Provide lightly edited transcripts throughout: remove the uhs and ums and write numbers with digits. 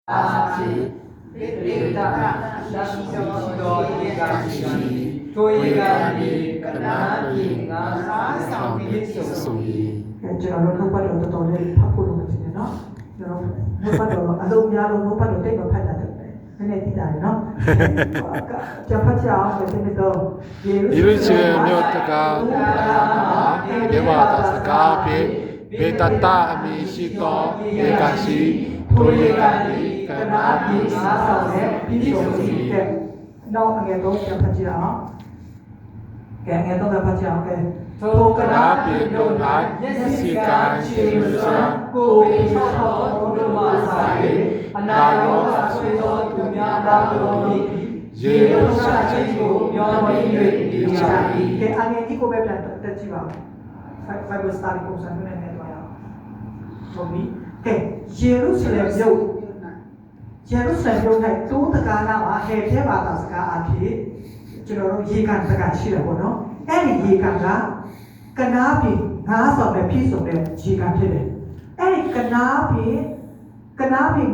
အာစီဒေတာသာရှိတော်ဧကစီထိုဧကတိကနာတိငါစားဆောင်ပြည့်စုံ၏ကျွန်တော်တို့နှုတ်ပတ်တော်တော်တော်လေးဖတ်ဖို့လုပ်နေတယ်နော်ကျွန်တော်နှုတ်ပတ်တော်အလုံးများလုံးနှုတ်ပတ်တော်တိတ်မဖတ်တတ်တယ်နည်းနည်းသိတာရနော်ကျဖတ်ချအောင်ဒီနေ့တော့ယေရုရှလင်မြို့တကားဒေဝတာစကားဖြင့်ဘေတတအမည်ရှိသောဧကရှိထိုဧကတိကနာတိ စားဆောင်တဲ့ပြည်စုံစီတဲ့နောက်အငယ်တော့ကျဖတ်ချအောင်ကဲအငယ်တော့ဖတ်ချအောင်ကဲထိုကနာပိတို့၌မျက်စိကံရှိမစွာကိုယ်ပိချတော်ဘုရားစာ၏အနာရောဂါဆွေသောသူများသာတော်သည်ယေရုရှလင်ကိုမျှော်လင့်၍နေကြ၏ကဲအငယ်ဒီကိုပဲပြန်တက်ကြည့်ပါ5 star ကိုစံနေနေတော့ရအောင်ဟုတ်ပြီကဲယေရုရှလင်မြို့ယေရုရှလင်မြို့၌တိုးတကားနာမှာဟဲ့ထဲပါတာစကားအဖြစ်ကျွန်တော်တို့ရေကန်စကားရှိတယ်ပေါ့နော်အဲ့ဒီရေကန်ကကနားပြည်ငါးဆောင်နဲ့ပြည်စုံတဲ့ရေကန်ဖြစ်တယ်အဲ့ဒီကနားပြည်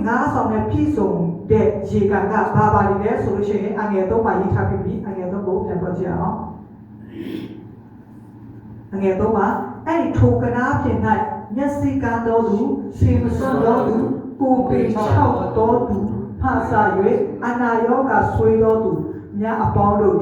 ငါးဆောင်နဲ့ပြည်စုံတဲ့ရေကန်ကဘာပါလဲဆိုလို့ရှိရင်အငယ်တော့ပါရေးထားပြီးအငယ်တော့ကိုပြန်ပြောကြည့်အောင်အငယ်တော့ပါအဲ့ဒီထိုကနားပြည်၌မျက်စိကန်းတော်သူစီမစွန်းတော်သူကိုယ်ပေချောက်တော်သူဖဆာ၍အနာရောဂါဆွေးတော်သူများအပေါင်းတို့